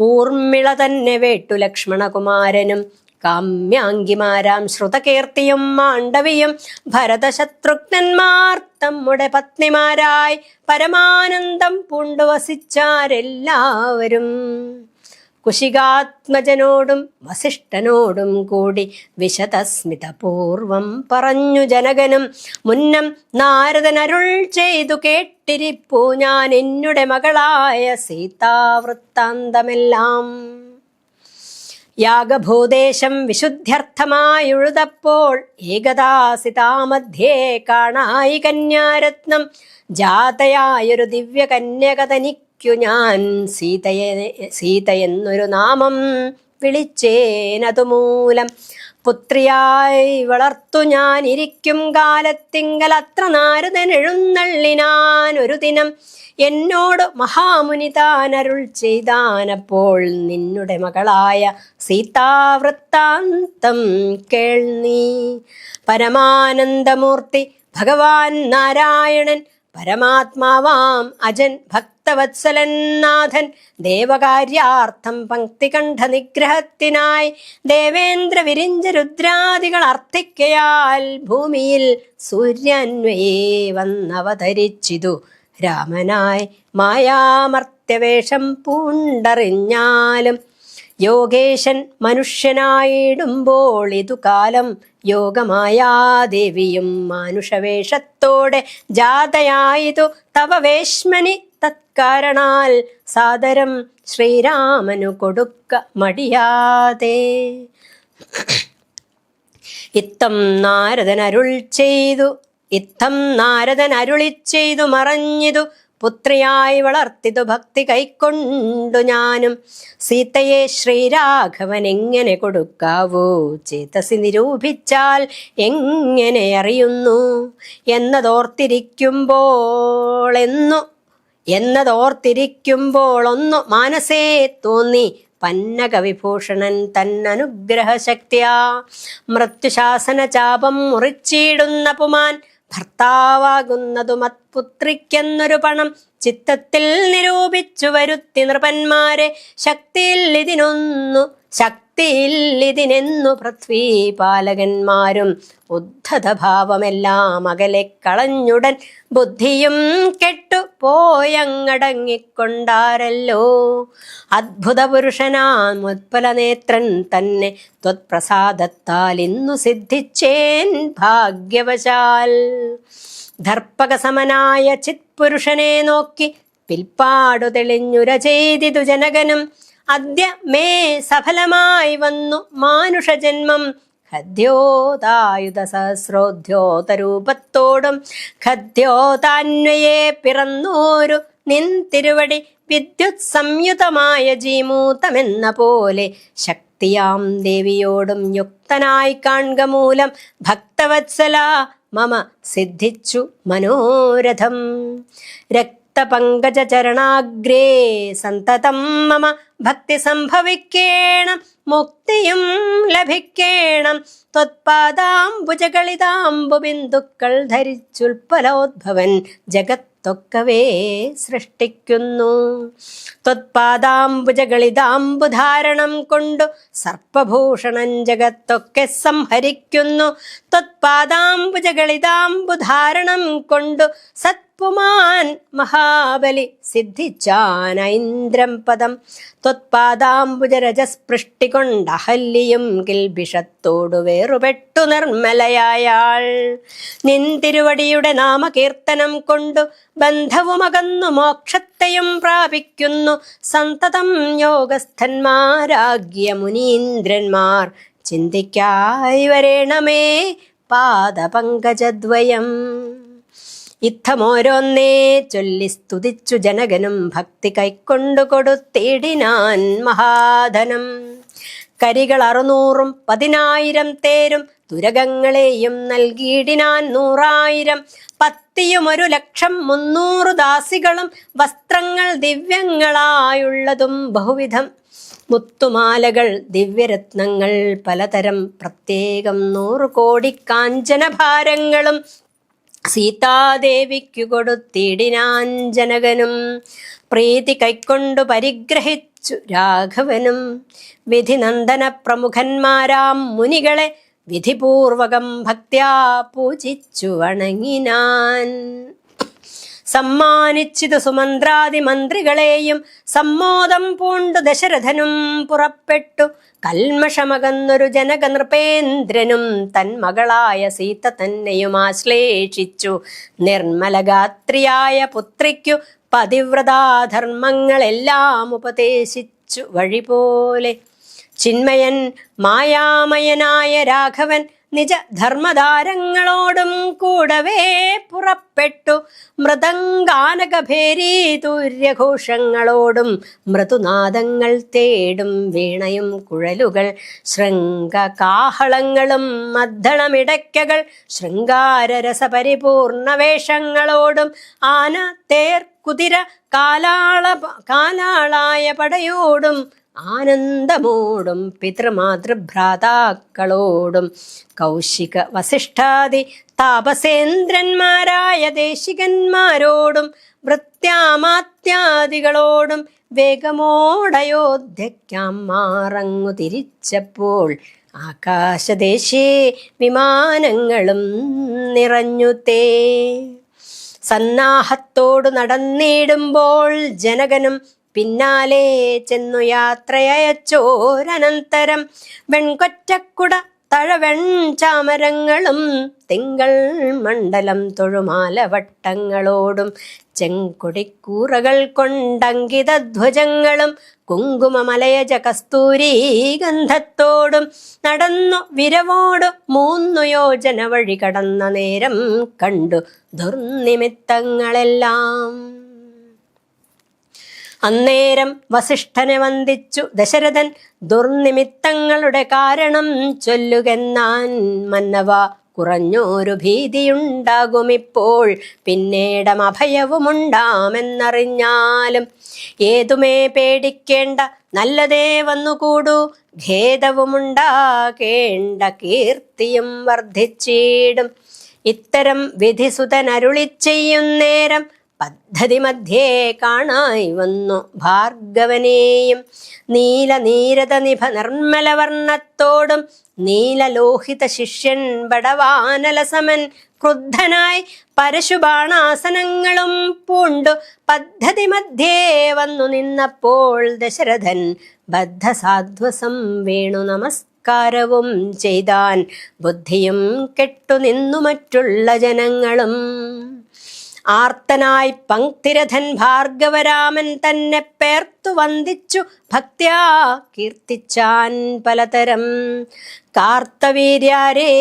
ഊർമിള തന്നെ വേട്ടു ലക്ഷ്മണകുമാരനും കാമ്യാങ്കിമാരാം ശ്രുതകീർത്തിയും മാണ്ഡവിയും ഭരതശത്രുഘ്നന്മാർ തമ്മുടെ പത്നിമാരായി പരമാനന്ദം പൂണ്ടുവസിച്ചാരെല്ലാവരും. കുശികാത്മജനോടും വസിഷ്ഠനോടും കൂടി വിശദസ്മിതപൂർവം പറഞ്ഞു ജനകനും. മുന്നം നാരദനരുൾ ചെയ്തു കേട്ടിരിപ്പൂ ഞാൻ എന്നുടെ മകളായ സീതാവൃത്താന്തമെല്ലാം. യാഗഭൂദേശം വിശുദ്ധ്യർത്ഥമായുഴുതപ്പോൾ ഏകദാസിതാമധ്യേ കാണായി കന്യാരത്നം. ജാതയായൊരു ദിവ്യകന്യകതനിക്കു ഞാൻ സീതയെന്നൊരു നാമം വിളിച്ചേനതുമൂലം. പുത്രിയായി വളർത്തു ഞാൻ ഇരിക്കും കാലത്തിങ്കൽ അത്ര നാരദൻ എഴുന്നള്ളിനാൻ ഒരു ദിനം. എന്നോട് മഹാമുനി താനരുൾ ചെയ്താനപ്പോൾ നിന്നുടെ മകളായ സീതാവൃത്താന്തം കേൾനീ. പരമാനന്ദമൂർത്തി ഭഗവാൻ നാരായണൻ പരമാത്മാവാം അജൻ ഭക്തവത്സലൻ നാഥൻ ദേവകാര്യാർത്ഥം പങ്ക്തികണ്ഠ നിഗ്രഹത്തിനായി ദേവേന്ദ്ര വിരിഞ്ച രുദ്രാദികൾ അർത്ഥിക്കയാൽ ഭൂമിയിൽ സൂര്യാന്വയേ വന്നവതരിച്ചിതു രാമനായി മായാമർത്യവേഷം പൂണ്ടറിഞ്ഞാലും. യോഗേശൻ മനുഷ്യനായിടുമ്പോൾ ഇതു കാലം യോഗമായാദേവിയും മാനുഷവേഷത്തോടെ ജാതയായിതു തവ വേശ്മനി. തത്കാരണാൽ സാദരം ശ്രീരാമനു കൊടുക്ക മടിയാതെ. ഇത്തം നാരദൻ അരുളി ചെയ്തു മറഞ്ഞിതു. പുത്രിയായി വളർത്തിതു ഭക്തി കൈക്കൊണ്ടു ഞാനും. സീതയെ ശ്രീരാഘവൻ എങ്ങനെ കൊടുക്കാവൂ ചേതസി നിരൂപിച്ചാൽ എങ്ങനെ അറിയുന്നു എന്നതോർത്തിരിക്കുമ്പോൾ ഒന്നു മാനസേ തോന്നി. പന്നകവിഭൂഷണൻ തന്നനുഗ്രഹശക്തിയാ മൃത്യുശാസന ചാപം മുറിച്ചിടുന്ന പുമാൻ. ഭർത്താവാകുന്നതു മത്പുത്രിക്കെന്നൊരു പണം ചിത്തത്തിൽ നിരൂപിച്ചു വരുത്തി നൃപന്മാരെ. ശക്തിയില്ലിതിനെന്നു പൃഥ്വീപാലകന്മാരും ഉദ്ധതഭാവമെല്ലാം അകലെ കളഞ്ഞുടൻ ബുദ്ധിയും കെട്ടു പോയങ്ങടങ്ങിക്കൊണ്ടാരല്ലോ. അദ്ഭുത പുരുഷനാം ഉത്പലനേത്രൻ തന്നെ ത്വത്പ്രസാദത്താൽ ഇന്നു സിദ്ധിച്ചേൻ ഭാഗ്യവശാൽ. ദർപ്പകസമനായ ചിത്പുരുഷനെ നോക്കി പിൽപ്പാടു തെളിഞ്ഞുര ചെയ്തിതു ജനകനും. അദ്യ മേ സഫലമായി വന്നു മാനുഷജന്മം. ഖദ്യോതായുധ സഹസ്രോദ്യോതരൂപത്തോടും ഖദ്യോതാന്വയെ പിറന്നോരു നിൻ തിരുവടി വിദ്യുത് സംയുതമായ ജീമൂതമെന്ന പോലെ ശക്തിയാം ദേവിയോടും യുക്തനായി കാൺക മൂലം ഭക്തവത്സല മമ സിദ്ധിച്ചു മനോരഥം. രക്തപങ്കജ ചരണാഗ്രേ സന്തതം മമ ഭക്തി സംഭവിക്കേണം, മുക്തിയും ലഭിക്കേണം. ത്വത്പാദാംബുജകളിതാംബുബിന്ദുക്കൾ ധരിച്ചുൽപ്പലോദ്ഭവൻ ജഗത്തൊക്കവേ സൃഷ്ടിക്കുന്നു. ത്വത്പാദാംബുജകളിതാംബുധാരണം കൊണ്ടു സർപ്പഭൂഷണൻ ജഗത്തൊക്കെ സംഹരിക്കുന്നു. ത്വത്പാദാംബുജകളിതാംബുധാരണം കൊണ്ടു സത്പുമാൻ മഹാബലി സിദ്ധിച്ചാൻ ഐന്ദ്രം പദം. ത്വത്പാദാംബുജരജസ്പൃഷ്ടി കൊണ്ടഹല്ലിയും കിൽബിഷത്തോടു വേറുപെട്ടു നിർമ്മലയായാൾ. നിൻ തിരുവടിയുടെ നാമകീർത്തനം കൊണ്ടു ബന്ധവുമകന്നു മോക്ഷത്തെയും പ്രാപിക്കുന്നു. സന്തതം യോഗസ്ഥന്മാരാകിയ മുനീന്ദ്രന്മാർ ചിന്തിക്കായി വരേണമേ പാദപങ്കജദ്വയം. ഇത്തമോരോന്നേ ചൊല്ലി സ്തുതിച്ചു ജനകനും ഭക്തി കൈക്കൊണ്ടു കൊടുത്തിടിനാൻ മഹാധനം. കരികൾ 600 10,000 തേരും തുരകങ്ങളെയും നൽകിയിടിനാൻ 100,000. പത്തിയും 1,00,300 ദാസികളും വസ്ത്രങ്ങൾ ദിവ്യങ്ങളായുള്ളതും ബഹുവിധം. മുത്തുമാലകൾ ദിവ്യരത്നങ്ങൾ പലതരം പ്രത്യേകം 100 കോടി കാഞ്ചനഭാരങ്ങളും സീതാദേവിക്കു കൊടുത്തിടിനാൻ ജനകനും. പ്രീതി കൈക്കൊണ്ടു പരിഗ്രഹിച്ചു രാഘവനും. വിധിനന്ദന പ്രമുഖന്മാരാം മുനികളെ വിധിപൂർവകം ഭക്ത്യാ പൂജിച്ചു വണങ്ങിനാൻ. സമ്മാനിച്ചിതു സുമന്ത്രാദി മന്ത്രികളെയും സമ്മോദം പൂണ്ടു ദശരഥനും പുറപ്പെട്ടു. കൽമഷമകന്നൊരു ജനക നൃപേന്ദ്രനും തൻ മകളായ സീത തന്നെയും ആശ്ലേഷിച്ചു. നിർമ്മലഗാത്രിയായ പുത്രിക്കു പതിവ്രതാധർമ്മങ്ങളെല്ലാം ഉപദേശിച്ചു വഴിപോലെ. ചിന്മയൻ മായാമയനായ രാഘവൻ നിജ ധർമ്മധാരങ്ങളോടും കൂടവേ പുറപ്പെട്ടു. മൃദംഗാനകഭേരീതുര്യഘോഷങ്ങളോടും മൃദുനാദങ്ങൾ തേടും വീണയും കുഴലുകൾ ശൃംഗകാഹളങ്ങളും മദ്ദളമിടയ്ക്കകൾ ശൃംഗാരരസപരിപൂർണ വേഷങ്ങളോടും ആന തേർ കുതിര കാലാളായ പടയോടും ആനന്ദമോടും പിതൃമാതൃഭ്രാതാക്കളോടും കൗശിക വസിഷ്ഠാദി താപസേന്ദ്രന്മാരായ ദേശികന്മാരോടും വൃത്യാമാത്യാദികളോടും വേഗമോടയോധ്യയ്ക്കാം മാറങ്ങു തിരിച്ചപ്പോൾ ആകാശദേശേ വിമാനങ്ങളും നിറഞ്ഞുതേ. സന്നാഹത്തോടു നടന്നിടുമ്പോൾ ജനകനും പിന്നാലെ ചെന്നു യാത്രയച്ചോരനന്തരം വെൺകൊറ്റക്കുട തഴവെൺ ചാമരങ്ങളും തിങ്കൾ മണ്ഡലം തൊഴുമാലവട്ടങ്ങളോടും ചെങ്കൊടിക്കൂറകൾ കൊണ്ടങ്കിത ധ്വജങ്ങളും കുങ്കുമമലയജ കസ്തൂരീ ഗന്ധത്തോടും നടന്നു വിരവോടു 3 യോജന വഴി കടന്ന നേരം കണ്ടു ദുർനിമിത്തങ്ങളെല്ലാം. അന്നേരം വസിഷ്ഠനെ വന്ദിച്ചു ദശരഥൻ. ദുർനിമിത്തങ്ങളുടെ കാരണം ചൊല്ലുകെന്നാൻ. മന്നവ, കുറഞ്ഞൊരു ഭീതിയുണ്ടാകുമിപ്പോൾ, പിന്നീടം അഭയവുമുണ്ടാമെന്നറിഞ്ഞാലും ഏതുമേ പേടിക്കേണ്ട, നല്ലതേ വന്നുകൂടൂ. ഖേദവുമുണ്ടാകേണ്ട, കീർത്തിയും വർദ്ധിച്ചിടും. ഇത്തരം വിധിസുതനരുളി ചെയ്യുന്നേരം പദ്ധതി മധ്യേ കാണായി വന്നു ഭാർഗവനെയും. നീലനീരത നിഭ നിർമ്മലവർണ്ണത്തോടും നീലലോഹിത ശിഷ്യൻ ബടവാനലസമൻ ക്രുദ്ധനായി പരശുബാണാസനങ്ങളും പൂണ്ടു പദ്ധതി മധ്യേ വന്നു നിന്നപ്പോൾ ദശരഥൻ ബദ്ധസാധ്വസം വേണു നമസ്കാരവും ചെയ്താൻ. ബുദ്ധിയും കെട്ടുനിന്നു മറ്റുള്ള ജനങ്ങളും. ആർത്തനായി പങ്ക്തിരഥൻ ഭാർഗവരാമൻ തന്നെ പേർത്തു വന്ദിച്ചു ഭക്ത്യാ കീർത്തിച്ചാൻ പലതരം. കാർത്തവീര്യാരേ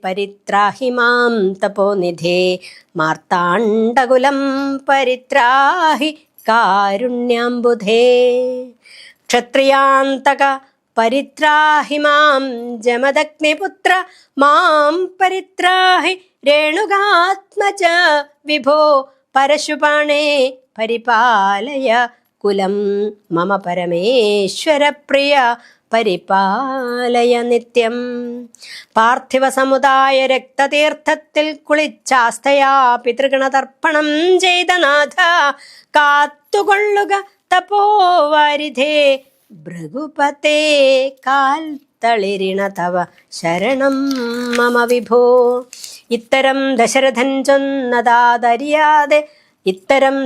പരിത്രാഹി മാം തപോനിധേ, മാർത്താണ്ഡകുലം പരിത്രാഹി കാരുണ്യാംബുധേ. ക്ഷത്രിയാന്തക പരിത്രാഹി മാം ജമദഗ്നിപുത്ര, മാം പരിത്രാഹി രേണുകാത്മജ വിഭോ. പരശുപാണേ പരിപാലയ കുലം മമ പരമേശ്വര പ്രിയ, പരിപാലയ നിത്യം. പാർത്ഥിവ സമുദായ രക്തതീർത്ഥത്തിൽ കുളിച്ചാസ്തയാ പിതൃഗണതർപ്പണം ചെയ്ത നാഥ, കാത്തുകൊള്ളുക തപോവാരിധേ. ഭൃഗുപതേ കാൽ തളിരിണ തവ ശരണം മമ വിഭോ. ഇത്തരം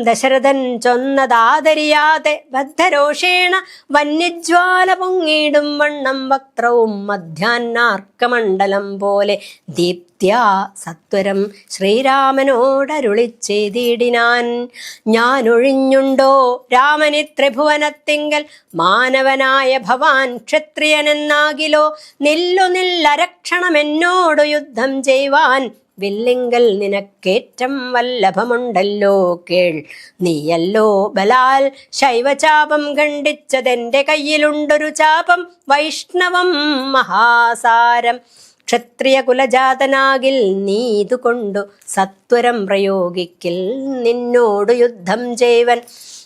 ദശരഥൻ ചൊന്നതാദരിയാതെ ബദ്ധരോഷേണ വന്യജ്വാല പൊങ്ങിടും വണ്ണം വക്ത്രവും മധ്യാഹ്നാർക്കമണ്ഡലം പോലെ ദീപ്ത്യാ സത്വരം ശ്രീരാമനോടരുളി ചെയ്തിടിനാൻ. ഞാനൊഴിഞ്ഞുണ്ടോ രാമനി ത്രിഭുവനത്തിങ്കൽ, മാനവനായ ഭവാൻ ക്ഷത്രിയനെന്നാകിലോ. നില്ലരക്ഷണമെന്നോടു യുദ്ധം ചെയ്യുവാൻ, വില്ലിങ്കൽ നിനക്കേറ്റം വല്ലഭമുണ്ടല്ലോ കേൾ. നീയല്ലോ ബലാൽ ശൈവചാപം ഖണ്ഡിച്ചതെന്റെ കയ്യിലുണ്ടൊരു ചാപം വൈഷ്ണവം മഹാസാരം. ക്ഷത്രിയ കുലജാതനാകിൽ നീതുകൊണ്ടു സത്വരം പ്രയോഗിക്കിൽ, നിന്നോടു യുദ്ധം ചെയ്വൻ.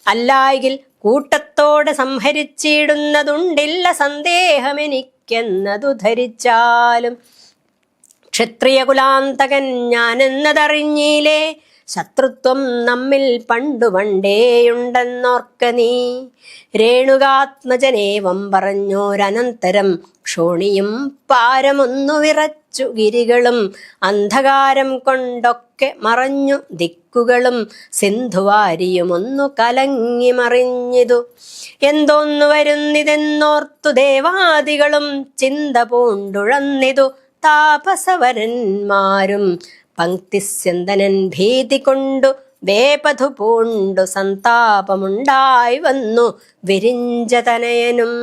അല്ലായെങ്കിൽ കൂട്ടത്തോടെ സംഹരിച്ചിടുന്നതുണ്ടില്ല സന്ദേഹമെനിക്കെന്നതു ധരിച്ചാലും. ക്ഷത്രിയകുലാന്തകൻ ഞാനെന്നതറിഞ്ഞീലേ, ശത്രുത്വം നമ്മിൽ പണ്ടുപണ്ടേയുണ്ടെന്നോർക്ക നീ. രേണുകാത്മജനേവം പറഞ്ഞോരനന്തരം ക്ഷോണിയും പാരമൊന്നു വിറച്ചു ഗിരികളും, അന്ധകാരം കൊണ്ടൊക്കെ മറഞ്ഞു ദിക്കുകളും, സിന്ധുവാരിയുമൊന്നു കലങ്ങി മറിഞ്ഞിതു. എന്തോന്നു വരുന്നിതെന്നോർത്തു ദേവാദികളും ചിന്ത പൂണ്ടുഴന്നിതു. താപസവരന്മാരും പങ്ക്തിസ്യന്തനൻ ഭീതി കൊണ്ടു വേപഥു പൂണ്ടു സന്താപമുണ്ടായി വന്നു വിരിഞ്ചതനയനും.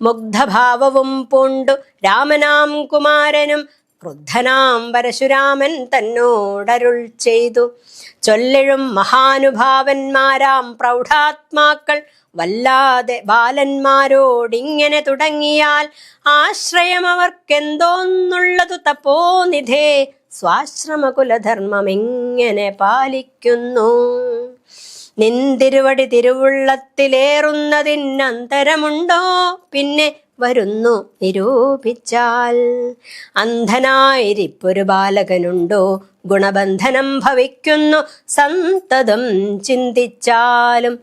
മുഗ്ധഭാവവും പൂണ്ടു രാമനാം കുമാരനും ക്രുദ്ധനാം പരശുരാമൻ തന്നോടരുൾ ചെയ്തു. ചൊല്ലിഴും മഹാനുഭാവന്മാരാം പ്രൗഢാത്മാക്കൾ വല്ലാതെ ബാലന്മാരോടിങ്ങനെ തുടങ്ങിയാൽ, ആശ്രയം അവർക്കെന്തോന്നുള്ളതു തപോനിധേ. സ്വാശ്രമകുലധർമ്മം എങ്ങനെ പാലിക്കുന്നു? നിന്തിരുവടി തിരുവുള്ളത്തിലേറുന്നതിനന്തരമുണ്ടോ? പിന്നെ വരുന്നു നിരൂപിച്ചാൽ. അന്ധനായിരിപ്പൊരു ബാലകനുണ്ടോ? ഗുണബന്ധനം ഭവിക്കുന്നു സന്തതം ചിന്തിച്ചാലും.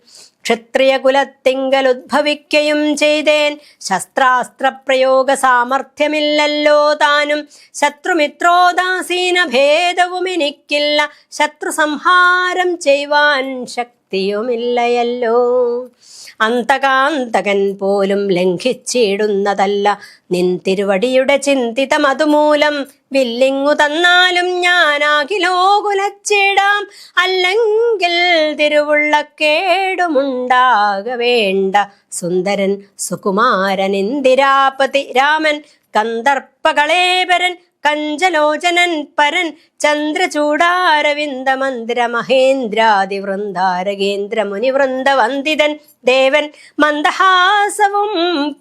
ക്ഷത്രിയ കുലത്തിങ്കലുദ്ഭവിക്കയും ചെയ്തേൻ, ശസ്ത്രാസ്ത്രപ്രയോഗ സാമർഥ്യമില്ലല്ലോ താനും. ശത്രുമിത്രോദാസീന ഭേദവും എനിക്കില്ല, ശത്രു സംഹാരം ചെയ്യുവാൻ ശക്തിയുമില്ലയല്ലോ. അന്തകാന്തകൻ പോലും ലംഘിച്ചിടുന്നതല്ല നിൻ തിരുവടിയുടെ ചിന്തിതം, അതുമൂലം വില്ലിങ്ങു തന്നാലും ഞാനാകിലോ കുലച്ചിടാം. അല്ലെങ്കിൽ തിരുവുള്ളക്കേടുമുണ്ടാക വേണ്ട. സുന്ദരൻ സുകുമാരൻ ഇന്ദിരാപതി രാമൻ, കന്ദർപ്പകളേപരൻ കഞ്ചലോചനൻ പരൻ, ചന്ദ്രചൂടാരവിന്ദ മന്ദിര മഹേന്ദ്രാദി വൃന്ദാരകേന്ദ്ര മുനിവൃന്ദ വന്ദിതൻ ദേവൻ, മന്ദഹാസവും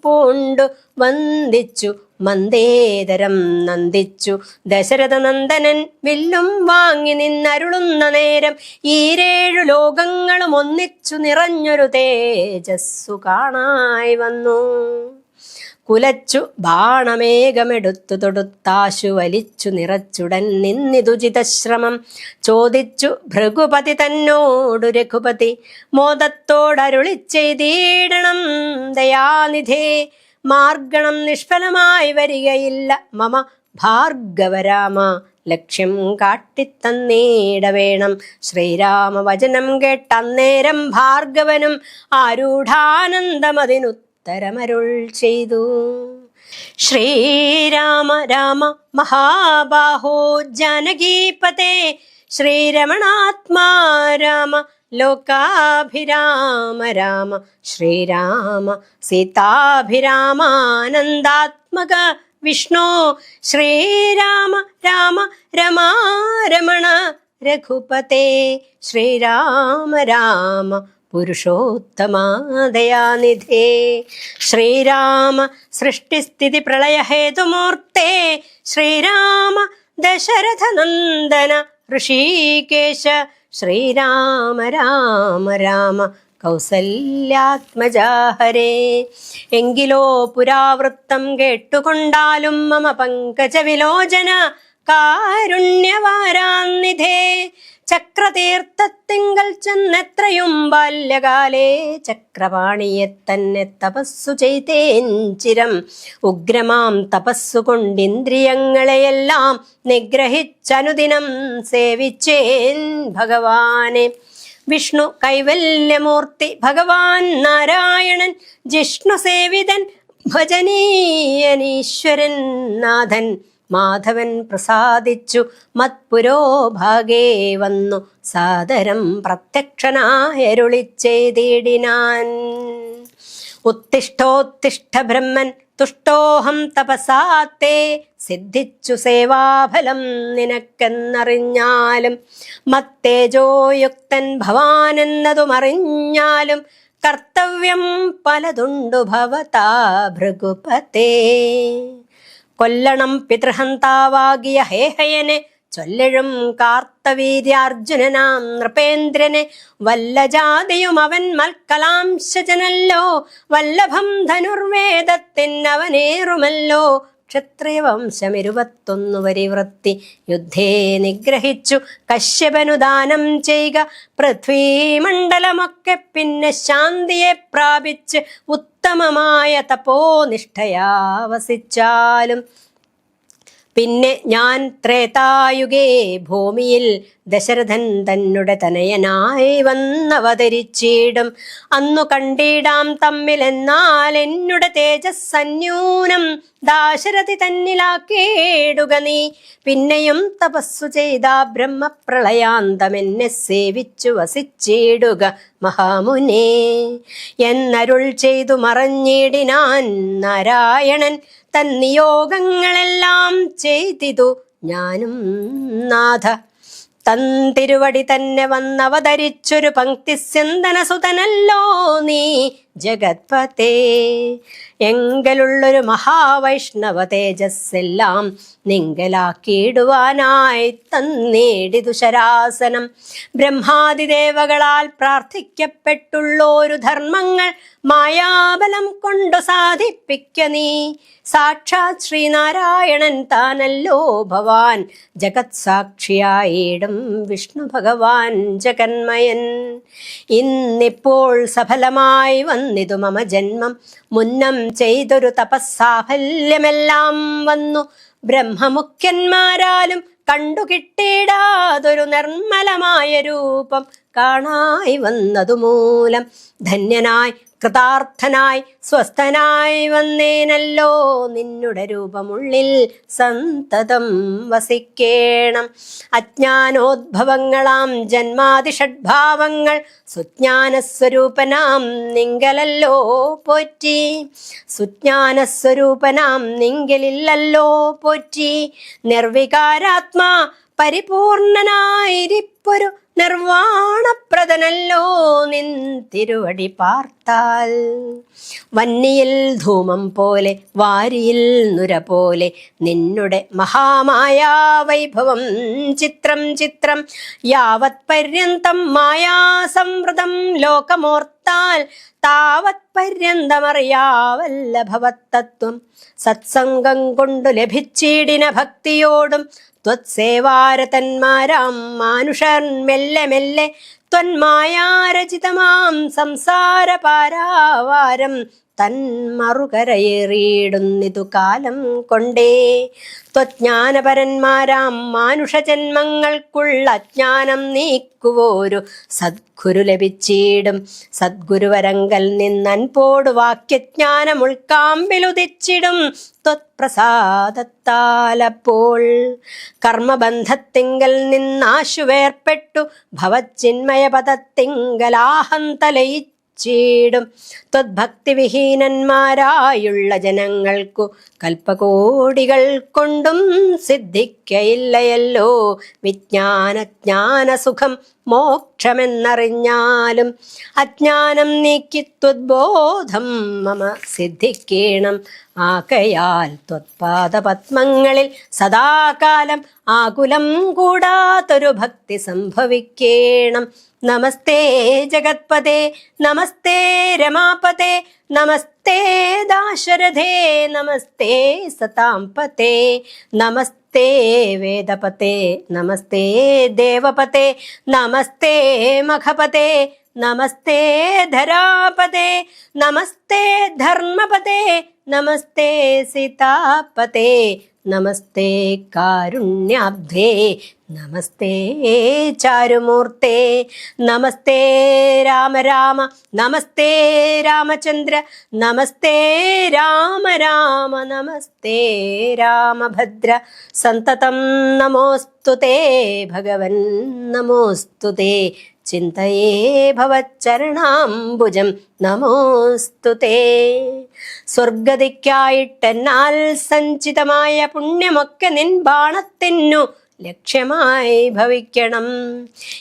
പൂണ്ടു വന്ദിച്ചു മന്ദേതരം നന്ദിച്ചു. ദശരഥ നന്ദനൻ വില്ലും വാങ്ങി നിന്നരുളുന്ന നേരം, ഈരേഴു ലോകങ്ങളും ഒന്നിച്ചു നിറഞ്ഞൊരു തേജസ്സു കാണായി വന്നു. കുലച്ചു ബാണമേഘമെടുത്തു തൊടുത്താശു വലിച്ചു നിറച്ചുടൻ നിന്നിതുചിതശ്രമം ചോദിച്ചു ഭൃഗുപതി തന്നോടു രഘുപതി. മോദത്തോടരുളി ചെയ്തിടണം ദയാനിധേ, മാർഗണം നിഷ്ഫലമായി വരികയില്ല മമ ഭാർഗവരാമ. ലക്ഷ്യം കാട്ടിത്തന്നേടവേണം. ശ്രീരാമവചനം കേട്ടന്നേരം ഭാർഗവനും ആരൂഢാനന്ദമതിനുത്തരമരുൾ ചെയ്തു. ശ്രീരാമ രാമ മഹാബാഹോ ജാനകീപതേ, ശ്രീരമണാത്മാ രാമ ലോകാഭിരാമ രാമ ശ്രീരാമ സീതാഭിരാമാനന്ദാത്മക വിഷ്ണു ശ്രീരാമ രാമ രമാരമണ രഘുപതേ ശ്രീരാമ രാമ പുരുഷോത്തമാദയാനിധേ ശ്രീരാമ സൃഷ്ടിസ്ഥിതി പ്രളയഹേതുമൂർത്തേ ശ്രീരാമ ദശരഥനന്ദന ഋഷികേശ ശ്രീരാമ രാമ രാമ കൗസല്യാത്മജാ ഹരേ. എങ്കിലോ പുരാവൃത്തം കേട്ടുകൊണ്ടാലും മമ പങ്കജ വിലോചന കാരുണ്യവാരാന്നിധേ. ചക്രതീർത്ഥത്തിങ്കൽ ചെന്നെത്രയും ബാല്യകാലേ ചക്രപാണിയെ തന്നെ തപസ്സു ചെയ്തേൻ ചിരം. ഉഗ്രമാം തപസ്സുകൊണ്ടിന്ദ്രിയങ്ങളെയെല്ലാം നിഗ്രഹിച്ചനുദിനം സേവിച്ചേൻ ഭഗവാനെ. വിഷ്ണു കൈവല്യമൂർത്തി ഭഗവാൻ നാരായണൻ ജിഷ്ണു സേവിതൻ ഭജനീയനീശ്വരൻ നാഥൻ മാധവൻ പ്രസാദിച്ചു മത്പുരോഭാഗേ വന്നു സാദരം പ്രത്യക്ഷനായരുളി ചെയ്തിടിനാൻ. ഉത്തിഷ്ഠോത്തിഷ്ഠ ബ്രഹ്മൻ തുഷ്ടോഹം തപസാത്തേ. സിദ്ധിച്ചു സേവാഫലം നിനക്കെന്നറിഞ്ഞാലും മത്തേജോയുക്തൻ ഭവാനെന്നതുമറിഞ്ഞാലും കർത്തവ്യം പലതുണ്ടു ഭവതാ ഭൃഗുപതേ. കൊല്ലണം പിതൃഹന്താവാകിയ ഹേഹയനെ ചൊല്ലഴും കാർത്തവീര്യാർജുനനാം നൃപേന്ദ്രനെ. വല്ല ജാതിയും അവൻ മൽക്കലാംശജനല്ലോ വല്ലഭം ധനുർവേദത്തിനവനേറുമല്ലോ. ക്ഷത്രിയവംശം 21 വരിവൃത്തി യുദ്ധേ നിഗ്രഹിച്ചു കശ്യപനു ദാനം ചെയ്യുക. പൃഥ്വീമണ്ഡലമൊക്കെ പിന്നെ ശാന്തിയെ പ്രാപിച്ച് ഉത്തമമായ തപോനിഷ്ഠയാ വസിച്ചാലും. പിന്നെ ഞാൻ ത്രേതായുഗേ ഭൂമിയിൽ ദശരഥൻ തന്നെ തനയനായി വന്നവതരിച്ചിടും. അന്നു കണ്ടിടാം തമ്മിൽ എന്നാൽ എന്നുടെ തേജസ്സന്യൂനം ദാശരഥി തന്നിലാക്കേടുക നീ. പിന്നെയും തപസ്സു ചെയ്ത ബ്രഹ്മപ്രളയാന്തം എന്നെ സേവിച്ചു വസിച്ചിടുക മഹാമുനേ എന്നരുൾ ചെയ്തു മറഞ്ഞിടിനാൻ നാരായണൻ. തൻ നിയോഗങ്ങളെല്ലാം ചെയ്തിതു ഞാനും നാഥ. തൻ തിരുവടി തന്നെ വന്നവതരിച്ചൊരു പങ്ക്തി സ്യന്ദനസുതനല്ലോ നീ ജഗത്പതേ. എങ്കലുള്ളൊരു മഹാവൈഷ്ണവ തേജസ്സെല്ലാം നിങ്കലാക്കിയിടുവാനായി തന്നേടിതു ശരാസനം. ബ്രഹ്മാദിദേവകളാൽ പ്രാർത്ഥിക്കപ്പെട്ടുള്ളൊരു ധർമ്മങ്ങൾ മായാബലം കൊണ്ടു സാധിപ്പിക്ക നീ. സാക്ഷാത് ശ്രീനാരായണൻ താനല്ലോ ഭവാൻ ജഗത് സാക്ഷിയായിടും വിഷ്ണു ഭഗവാൻ ജഗന്മയൻ. ഇന്നിപ്പോൾ സഫലമായി വന്നിതു മമ ജന്മം. മുന്നം ചെയ്തൊരു തപസ്സാഫല്യമെല്ലാം വന്നു ബ്രഹ്മമുഖ്യന്മാരാലും കണ്ടുകിട്ടിടാതൊരു നിർമ്മലമായ രൂപം കാണായി വന്നതുമൂലം ധന്യനായി കൃതാർത്ഥനായി സ്വസ്ഥനായി വന്നേനല്ലോ. നിന്നുടെ രൂപമുള്ളിൽ സന്തതം വസിക്കേണം. അജ്ഞാനോദ്ഭവങ്ങളാം ജന്മാതിഷഡ്ഭാവങ്ങൾ സുജ്ഞാനസ്വരൂപനാം നിങ്കലല്ലോ പോറ്റി. സുജ്ഞാനസ്വരൂപനാം നിങ്കലില്ലല്ലോ പോറ്റി. നിർവികാരാത്മാ പരിപൂർണനായിരിപ്പൊരു നിർവാണപ്രദനല്ലോ നിൻ തിരുവടി പാർത്താൽ. വന്നിയിൽ ധൂമം പോലെ വാരിയിൽ നുര പോലെ നിന്നുടെ മഹാമായാ വൈഭവം ചിത്രം ചിത്രം. യാവത് പര്യന്തം മായാസംവൃതം ലോകമോർത്താൽ താവത് പര്യന്തമറിയാവല്ലഭവത്തത്വം. സത്സംഗം കൊണ്ടു ലഭിച്ചിടിന ഭക്തിയോടും ത്വത്സേവാരതന്മാരാം മാനുഷർ മെല്ലെ മെല്ലെ ത്വന്മായാരചിതമാം സംസാര പാരാവാരം തന്മറുകരയേറിയിടുന്നിതു കാലം കൊണ്ടേ. ത്വജ്ഞാനപരന്മാരാം മാനുഷജന്മങ്ങൾക്കുള്ള അജ്ഞാനം നീക്കുവോരു സദ്ഗുരു ലഭിച്ചിടും. സദ്ഗുരുവരങ്കൽ നിന്നൻപോടു വാക്യജ്ഞാനം ഉൾക്കാമ്പിലുദിച്ചിടും ത്വത്പ്രസാദത്താലപ്പോൾ. കർമ്മബന്ധത്തിങ്കൽ നിന്നാശുവേർപ്പെട്ടു ഭവച്ചിന്മയപദത്തിങ്കലാഹം തലയിച്ചിടും. ത്വദ്ഭക്തിവിഹീനന്മാരായുള്ള ജനങ്ങൾക്കു കൽപ്പകോടികൾ കൊണ്ടും സിദ്ധിക്കയില്ലയല്ലോ വിജ്ഞാനജ്ഞാനസുഖം മോക്ഷമെന്നറിഞ്ഞാലും. അജ്ഞാനം നീക്കി ത്വദ്ബോധം മമ സിദ്ധിക്കേണം. ആകയാൽ ത്വത്പാദപത്മങ്ങളിൽ സദാകാലം ആകുലം കൂടാത്തൊരു ഭക്തി സംഭവിക്കേണം. നമസ്തേ ജഗത്പദേ, നമസ്തേ രമാപദേ, നമസ്തേ ദാശരഥേ, നമസ്തേ സതാംപതേ, നമസ്തേ വേദപതേ, നമസ്തേ ദേവപതേ, നമസ്തേ മഖപതേ, നമസ്തേ ധരാപതേ, നമസ്തേ ധർമ്മപതേ, നമസ്തേ സീതാപതേ, നമസ്തേ കാരുണ്യാബ്ധേ, നമസ്തേ ചാരുമൂർത്തേ, നമസ്തേ രാമ രാമ, നമസ്തേ രാമചന്ദ്ര, നമസ്തേ രാമ രാമ, നമസ്തേ രാമഭദ്ര. സന്തതം നമോസ്തുതേ ഭഗവൻ, നമോസ്തുതേ. ചിന്തയേ ഭവച്ചരണാംബുജം നമോസ്തുതേ. സ്വർഗതിക്കായിട്ടെന്നാൽ സഞ്ചിതമായ പുണ്യമൊക്കെ നിൻ ബാണത്തിനു ലക്ഷ്യമായി ഭവിക്കണം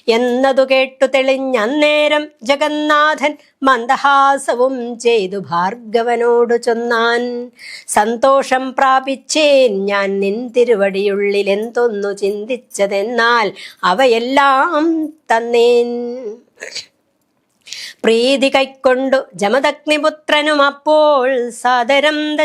എന്നതു കേട്ടു തെളിഞ്ഞന്നേരം ജഗന്നാഥൻ മന്ദഹാസവും ചെയ്തു ഭാർഗവനോടു ചൊന്നാൻ. സന്തോഷം പ്രാപിച്ചേൻ ഞാൻ നിൻ തിരുവടിയുള്ളിൽ എന്തൊന്നു ചിന്തിച്ചതെന്നാൽ അവയെല്ലാം തന്നേൻ. പ്രീതി കൈക്കൊണ്ടു ജമദഗ്നിപുത്രനും അപ്പോൾ സാദരം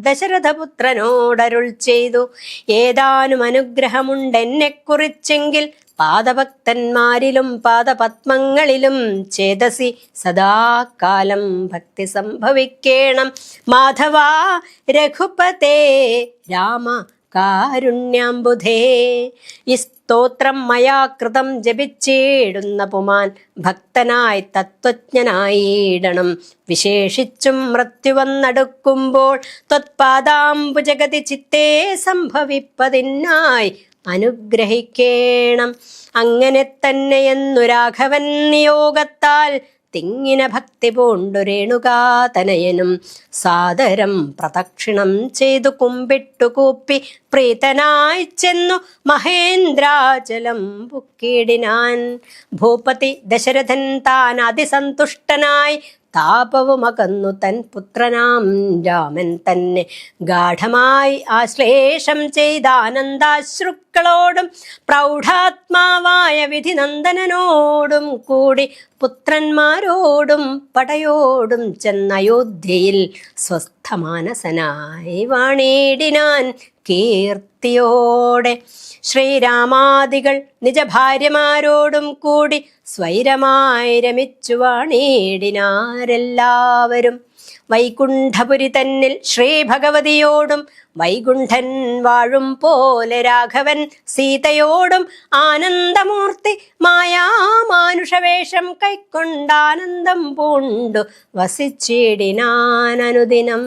ദശരഥപുത്രനോടരുൾ ചെയ്തു. ഏതാനും അനുഗ്രഹമുണ്ടെന്നെ കുറിച്ചെങ്കിൽ പാദഭക്തന്മാരിലും പാദപത്മങ്ങളിലും ചേതസി സദാകാലം ഭക്തി സംഭവിക്കേണം. മാധവ രഘുപതേ രാമ കാരുണ്യാംബുധേ. ഈ സ്തോത്രം മയാ കൃതം ജപിച്ചിടുന്ന പുമാൻ ഭക്തനായി തത്വജ്ഞനായിടണം. വിശേഷിച്ചും മൃത്യു വന്നടുക്കുമ്പോൾ ത്വത്പാദാംബുജഗതി ചിത്തേ സംഭവിപ്പതിനായി അനുഗ്രഹിക്കേണം. അങ്ങനെ തന്നെയെന്നു രാഘവൻ നിയോഗത്താൽ തിങ്ങിന ഭക്തി പൂണ്ടു രേണുകാതനയനും സാദരം പ്രദക്ഷിണം ചെയ്തു കുമ്പിട്ടു കൂപ്പി പ്രീതനായി ചെന്നു മഹേന്ദ്രാചലം പുക്കിടിനാൻ. ഭൂപതി ദശരഥൻ താൻ അതിസന്തുഷ്ടനായി താപവുമകന്നു തൻ പുത്രനാം രാമൻ തന്നെ ഗാഠമായി ആശ്ലേഷം ചെയ്ത ആനന്ദാശ്രുക്കളോടും പ്രൗഢാത്മാവായ വിധിനന്ദനനോടും കൂടി പുത്രന്മാരോടും പടയോടും ചെന്നയോധ്യയിൽ സ്വസ്ഥമാനസനായി വാണിടിനാൻ കീർത്തിയോടെ. ശ്രീരാമാദികൾ നിജഭാര്യമാരോടും കൂടി സ്വൈരമായി രമിച്ചു വാണിടിനാരെല്ലാവരും. വൈകുണ്ഠപുരി തന്നിൽ ശ്രീഭഗവതിയോടും വൈകുണ്ഠൻ വാഴും പോലെ രാഘവൻ സീതയോടും ആനന്ദമൂർത്തി മായാമാനുഷവേഷം കൈക്കൊണ്ടാനന്ദം പൂണ്ടു വസിച്ചിടിനാനനുദിനം.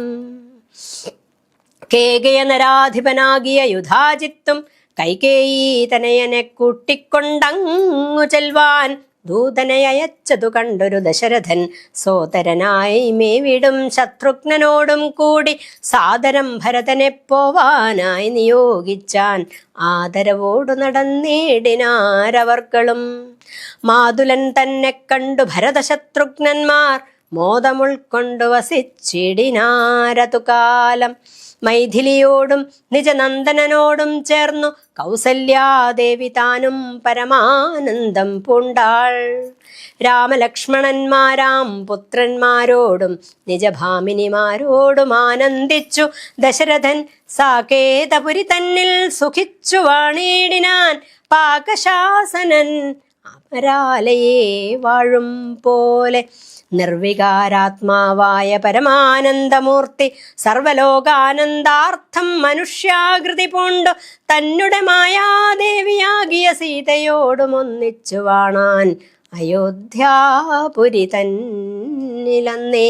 കേകയനരാധിപനാകിയ യുധാജിത്തും കൈകേയീ തനയനെ കൂട്ടിക്കൊണ്ടങ്ങു ചെൽവാൻ ദൂതനെ അയച്ചതു കണ്ടൊരു ദശരഥൻ സോദരനായി മേവിടും ശത്രുഘ്നനോടും കൂടി സാദരം ഭരതനെ പോവാനായി നിയോഗിച്ചാൻ. ആദരവോടു നടന്നിടിനാരവർകളും. മാതുലൻ തന്നെ കണ്ടു ഭരതശത്രുഘ്നന്മാർ മോദമുൾക്കൊണ്ടു വസിച്ചിടിനാരതു കാലം. മൈഥിലിയോടും നിജനന്ദനോടും ചേർന്നു കൗസല്യാദേവി താനും പരമാനന്ദം പൂണ്ടാൾ. രാമലക്ഷ്മണന്മാരാം പുത്രന്മാരോടും നിജഭാമിനിമാരോടും ആനന്ദിച്ചു ദശരഥൻ സാകേതപുരി തന്നിൽ സുഖിച്ചു വാണിടിനാൻ. പാകശാസനൻ അമരാലയെ വാഴും പോലെ. നിർവികാരാത്മാവായ പരമാനന്ദമൂർത്തി സർവലോകാനന്ദാർത്ഥം മനുഷ്യാകൃതി പൂണ്ടു തന്നെ മായാദേവിയാകിയ സീതയോടും ഒന്നിച്ചു വാണാൻ അയോധ്യാപുരി തന്നിലന്നേ.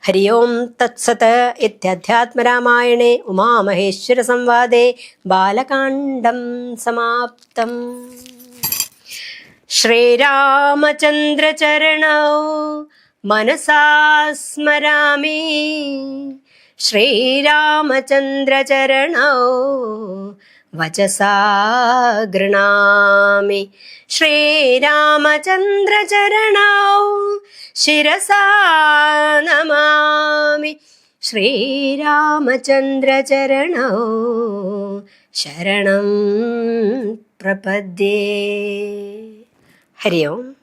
ഹരി ഓം തത്സത്. ഇത്യധ്യാത്മരാമായണേ ഉമാമഹേശ്വര സംവാദേ ബാലകാണ്ഡം സമാപ്തം. ശ്രീരാമചന്ദ്രചരണൗ മനസാ സ്മരാമി. ശ്രീരാമചന്ദ്രചരണൗ വചസാ ഗൃണാമി. ശ്രീരാമചന്ദ്രചരണൗ ശിരസാ നമാമി. ശ്രീരാമചന്ദ്രചരണൗ ശരണം പ്രപദ്യേ. ഹരി ഓം.